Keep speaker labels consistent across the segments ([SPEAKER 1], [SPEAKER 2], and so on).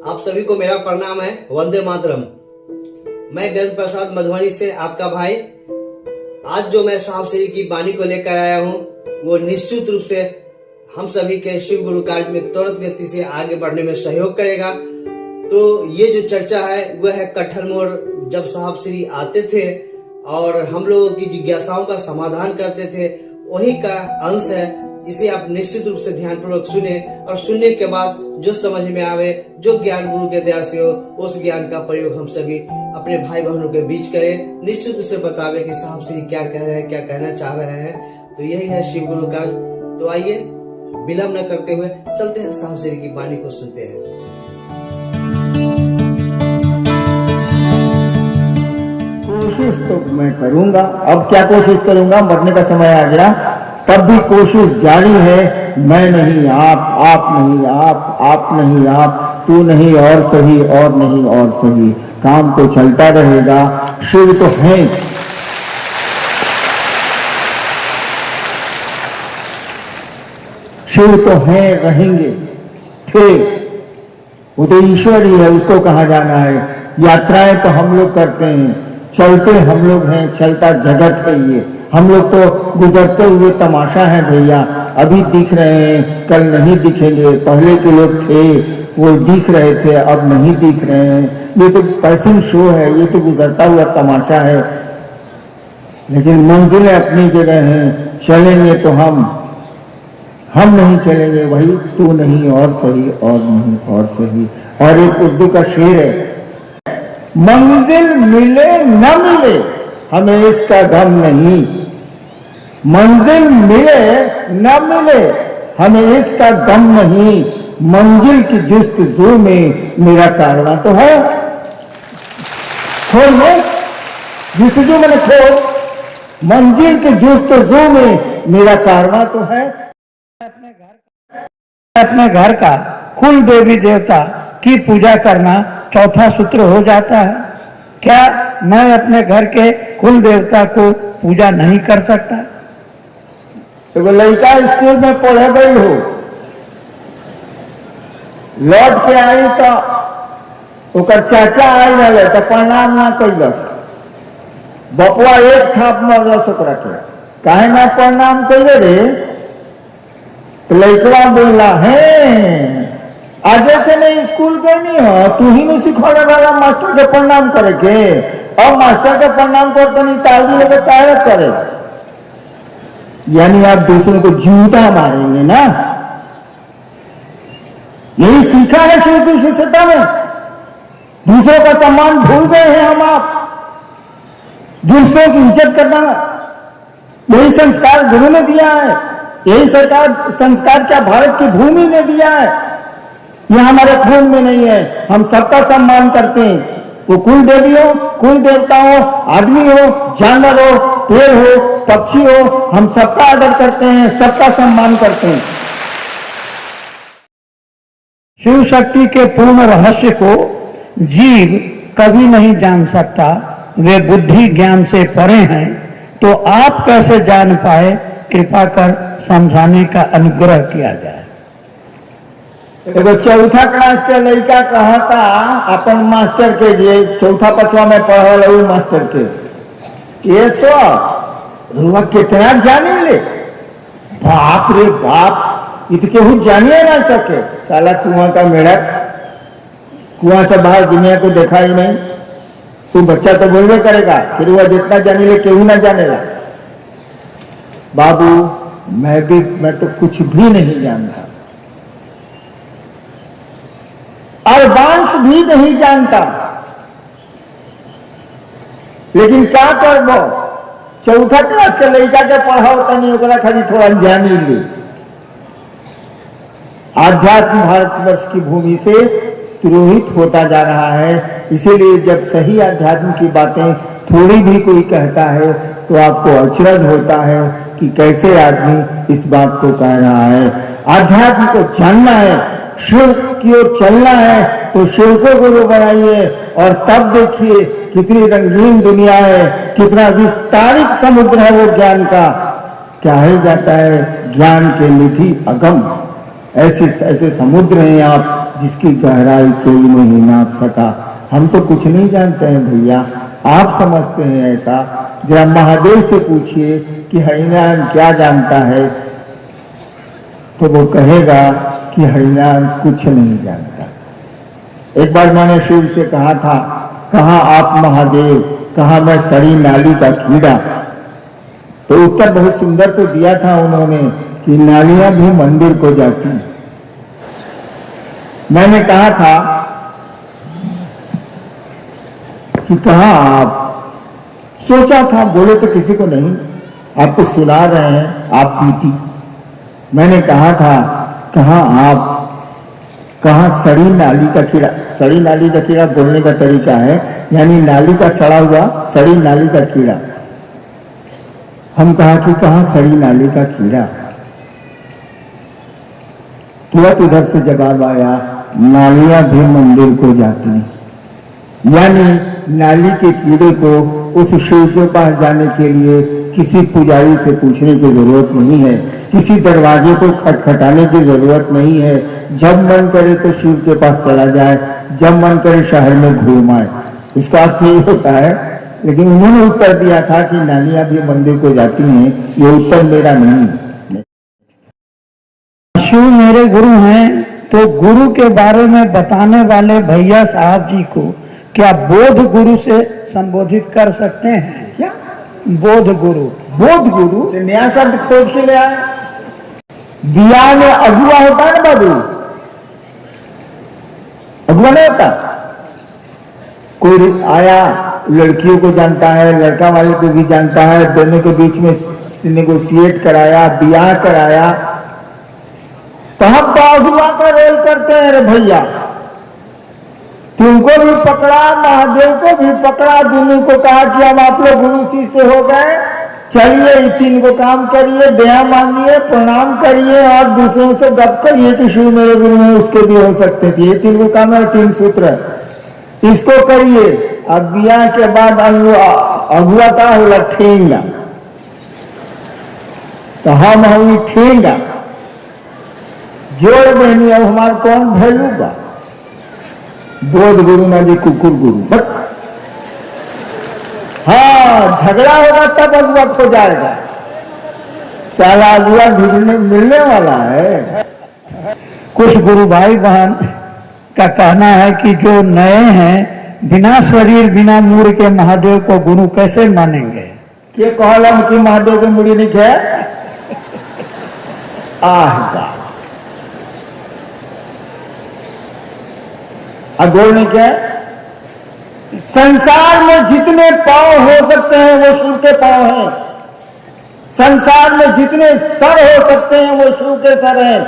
[SPEAKER 1] आप सभी को मेरा प्रणाम है। वंदे मातरम। मैं गजेंद्र प्रसाद मधुबनी से आपका भाई। आज जो मैं साहब श्री की वाणी को लेकर आया हूँ वो निश्चित रूप से हम सभी के शिव गुरु कार्य में त्वरित गति से आगे बढ़ने में सहयोग करेगा। तो ये जो चर्चा है वह है कटहल मोड़। जब साहब श्री आते थे और हम लोगों की जिज्ञासाओं का समाधान करते थे, वही का अंश है। इसे आप निश्चित रूप से ध्यानपूर्वक सुने और सुनने के बाद जो समझ में आवे, जो ज्ञान गुरु के दया से हो, उस ज्ञान का प्रयोग हम सभी अपने भाई बहनों के बीच करें। निश्चित रूप से बतावे कि साहब श्री क्या कह रहे हैं, क्या कहना चाह रहे हैं। तो यही है शिव गुरु कार्य। तो आइए विलंब न करते हुए चलते हैं, साहब श्री की वाणी को सुनते हैं।
[SPEAKER 2] कोशिश तो मैं करूंगा। अब क्या कोशिश करूंगा, मरने का समय आ गया, तब भी कोशिश जारी है। मैं नहीं आप नहीं आप नहीं आप, तू नहीं और सही, और नहीं और सही, काम तो चलता रहेगा। शिव तो है, शिव तो है, रहेंगे, थे। वो तो ईश्वर ही है, उसको कहा जाना है। यात्राएं तो हम लोग करते हैं, चलते हम लोग हैं, चलता जगत है ये। हम लोग तो गुजरते हुए तमाशा है भैया। अभी दिख रहे हैं, कल नहीं दिखेंगे। पहले के लोग थे वो दिख रहे थे, अब नहीं दिख रहे हैं। ये तो पैसिंग शो है, ये तो गुजरता हुआ तमाशा है। लेकिन मंजिलें अपनी जगह हैं। चलेंगे तो हम नहीं चलेंगे वही, तू नहीं और सही, और नहीं और सही। और एक उर्दू का शेर है, मंजिल मिले न मिले हमें इसका गम नहीं। मंजिल मिले न मिले हमें इसका गम नहीं। मंजिल की जुस्तजू में मेरा कारवां तो है। खोल में जुस्तजू मैंने खोल, मंजिल की जुस्तजू में मेरा कारवां तो है। अपने घर का कुल देवी देवता की पूजा करना चौथा सूत्र हो जाता है। क्या मैं अपने घर के कुल देवता को पूजा नहीं कर सकता? तो लड़का स्कूल में पढ़े गई हो, लौट के आई तो ओकर चाचा आई रहे तो प्रणाम ना कैलस। बपुआ एक थाप मरलस ओकरा के, काहे ना प्रणाम कैले रे? तो लड़कवा बोला है आज से नहीं स्कूल गए नहीं हो, तू ही नहीं सिखाने वाला मास्टर के प्रणाम करे के। और मास्टर के प्रणाम करते नहीं, ताली लेकर काहे करे? यानी आप दूसरों को जूता मारेंगे ना। यही सीखा है शिव की शिष्यता में। दूसरों का सम्मान भूल गए हैं हम आप। दूसरों की इज्जत करना यही संस्कार गुरु ने दिया है। यही संस्कार क्या भारत की भूमि ने दिया है। यह हमारे खून में नहीं है। हम सबका सम्मान करते हैं, वो कुल देवी हो, कुल देवता हो, आदमी हो, जानवर हो, पेड़ हो, पक्षी हो, हम सबका आदर करते हैं, सबका सम्मान करते हैं। शिव शक्ति के पूर्ण रहस्य को जीव कभी नहीं जान सकता। वे बुद्धि ज्ञान से परे हैं। तो आप कैसे जान पाए? कृपा कर समझाने का अनुग्रह किया जाए। एगो चौथा क्लास के लड़का कहता अपन मास्टर के, जे चौथा पछवा में पढ़ल वो मास्टर के, ये रुआ कितना जाने ले? बाप रे बाप, इत केहू जानिए ना सके। साला कुआं का मेढक, कुआं से बाहर दुनिया को देखा ही नहीं। तू बच्चा तो बोलवे करेगा कि रुआ जितना जाने ले केहू ना जाने ला। बाबू मैं तो कुछ भी नहीं जानता, और वांश भी नहीं जानता। लेकिन क्या करबो, चौथा क्लास के लड़का के पढ़ाओ तनी ओकरा खाली थोड़ा जानी ले। आध्यात्म भारतवर्ष की भूमि से तिरोहित होता जा रहा है। इसीलिए जब सही आध्यात्म की बातें थोड़ी भी कोई कहता है तो आपको अचरज होता है कि कैसे आदमी इस बात को कह रहा है। आध्यात्म को जानना है, शिव की ओर चलना है तो शिव को गुरु बनाइए, और तब देखिए कितनी रंगीन दुनिया है, कितना विस्तारित समुद्र है वो ज्ञान का। क्या है जाता है ज्ञान के निधि अगम। ऐसे समुद्र हैं आप जिसकी गहराई कोई नहीं नाप सका। हम तो कुछ नहीं जानते हैं भैया, आप समझते हैं ऐसा। जरा महादेव से पूछिए कि हरिनारायण क्या जानता है, तो वो कहेगा कि हरिनारायण कुछ नहीं जानता। एक बार मैंने शिव से कहा था, कहा आप महादेव, कहा मैं सड़ी नाली का कीड़ा। तो उत्तर बहुत सुंदर तो दिया था उन्होंने कि नालियां भी मंदिर को जाती। मैंने कहा था कि कहा आप, सोचा था, बोले तो किसी को नहीं, आपको सुना रहे हैं, आप पीती। मैंने कहा था, कहा आप, कहा सड़ी नाली का कीड़ा। सड़ी नाली का कीड़ा बोलने का तरीका है, यानी नाली का सड़ा हुआ, सड़ी नाली का कीड़ा। हम कहा कि कहा सड़ी नाली का कीड़ा। तुरंत उधर से जवाब आया, नालियां भी मंदिर को जाती। यानी नाली के कीड़े को उस शिव के पास जाने के लिए किसी पुजारी से पूछने की जरूरत नहीं है, किसी दरवाजे को खटखटाने की जरूरत नहीं है। जब मन करे तो शिव के पास चला जाए, जब मन करे शहर में घूम आए। इसका अर्थ यही होता है। लेकिन उन्होंने उत्तर दिया था कि नालियां भी मंदिर को जाती हैं। ये उत्तर मेरा नहीं है।
[SPEAKER 3] शिव मेरे गुरु हैं, तो गुरु के बारे में बताने वाले भैया साहब जी को क्या बोध गुरु से संबोधित कर सकते हैं?
[SPEAKER 2] क्या
[SPEAKER 3] बोध गुरु?
[SPEAKER 2] बोध गुरु तो नया शब्द खोज के ले आए। बिया में अगुआ होता है ना बाबू, अगुआ नहीं होता। कोई आया, लड़कियों को जानता है, लड़का वाले को भी जानता है, दोनों के बीच में नेगोशिएट कराया, बियाह कराया, तो हम तो अगुआ का रोल करते हैं। रे भैया, तुमको भी पकड़ा, महादेव को भी पकड़ा, दोनों को कहा कि अब आप लोग गुरु शिष्य हो गए, चलिए 3 को काम करिए, दया मांगिए, प्रणाम करिए और दूसरों से गप करिए कि शिव मेरे गुरु हैं, उसके भी हो सकते थे। ये 3 को काम है, 3 सूत्र, इसको करिए। अब बियाह के बाद अगुआ का होला ठेंगा, तो हम हुई ठेंगा, जोड़ बहनी। अब हमारा कौन वैल्यू बा? बोध गुरु ना जी कुकुर गुरु। बट हाँ, झगड़ा होगा तब अगुआ खो जाएगा। साला अगुआ ढूंढने मिलने वाला है।
[SPEAKER 3] कुछ गुरु भाई बहन का कहना है कि जो नए हैं, बिना शरीर बिना मूर के महादेव को गुरु कैसे मानेंगे?
[SPEAKER 2] के कहलम कि महादेव के मुड़ी नहीं खे? आह अगोल नहीं क्या? संसार में जितने पांव हो सकते हैं वो शिव के पांव हैं। संसार में जितने सर हो सकते हैं वो शिव के सर हैं।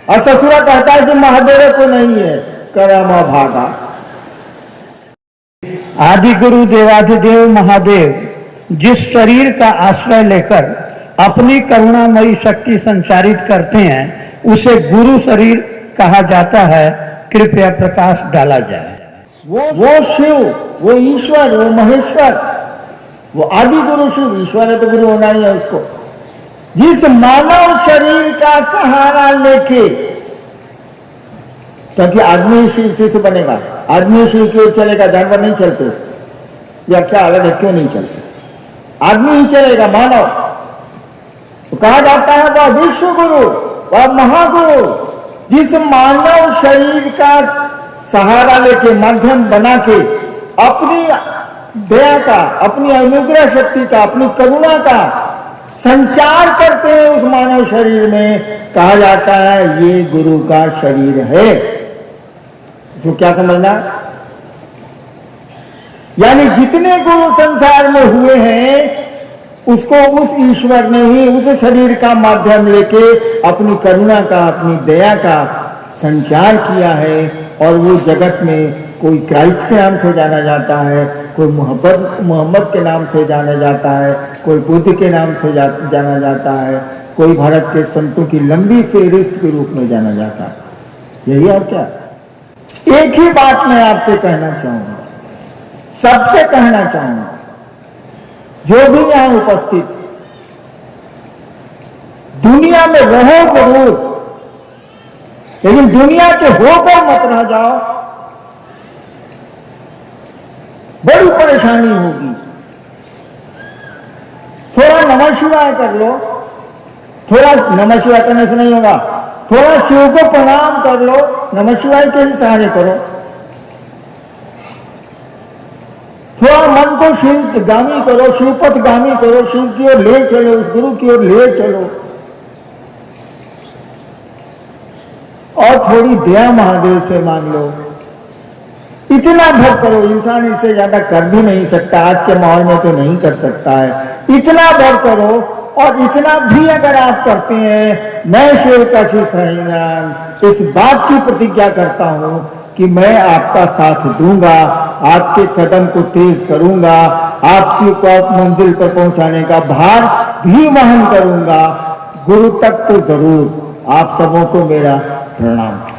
[SPEAKER 2] और ससुरा कहता है कि महादेव को नहीं है, करम भागा।
[SPEAKER 3] आदि गुरु देवाधिदेव महादेव जिस शरीर का आश्रय लेकर अपनी करुणामयी शक्ति संचारित करते हैं, उसे गुरु शरीर कहा जाता है। कृपया प्रकाश डाला जाए।
[SPEAKER 2] वो शिव, वो ईश्वर, वो महेश्वर, वो आदि गुरु शिव। ईश्वर है तो गुरु होना ही है उसको। जिस मानव शरीर का सहारा लेके, क्योंकि आदमी शिव से बनेगा, आदमी शिव की ओर चलेगा, जानवर नहीं चलते। व्याख्या अलग है, क्यों नहीं चलते? आदमी ही चलेगा, मानव। तो कहा जाता है वह विश्व गुरु, वह महागुरु, जिस मानव शरीर का सहारा लेके, माध्यम बना के अपनी दया का, अपनी अनुग्रह शक्ति का, अपनी करुणा का संचार करते हैं उस मानव शरीर में, कहा जाता है ये गुरु का शरीर है। इसको क्या समझना? यानी जितने गुरु संसार में हुए हैं, उसको उस ईश्वर ने ही उस शरीर का माध्यम लेके अपनी करुणा का, अपनी दया का संचार किया है। और वो जगत में कोई क्राइस्ट के नाम से जाना जाता है, कोई मोहम्मद के नाम से जाना जाता है, कोई बुद्ध के नाम से जाना जाता है, कोई भारत के संतों की लंबी फेहरिस्त के रूप में जाना जाता है। यही और क्या? एक ही बात मैं आपसे कहना चाहूंगा, सबसे कहना चाहूंगा, जो भी यहां उपस्थित, दुनिया में रहो जरूर, लेकिन दुनिया के होकर मत रह जाओ, बड़ी परेशानी होगी। थोड़ा नमः शिवाय कर लो, थोड़ा नमः शिवाय करने से नहीं होगा, थोड़ा शिव को प्रणाम कर लो, नमः शिवाय के ही सहारे करो। थोड़ा मन को शिवगामी करो, शिवपथगामी करो, शिव की ओर ले चलो, उस गुरु की ओर ले चलो। और थोड़ी दया महादेव से मांग लो। इतना भर करो, इंसान इससे ज्यादा कर भी नहीं सकता, आज के माहौल में तो नहीं कर सकता है। इतना भर करो, और इतना भी अगर आप करते हैं, मैं शिव का श्री साईनाथ इस बात की प्रतिज्ञा करता हूं कि मैं आपका साथ दूंगा, आपके कदम को तेज करूंगा, आपकी को मंजिल पर पहुंचाने का भार भी वहन करूंगा, गुरु तक तो जरूर। आप सबों को मेरा प्रणाम।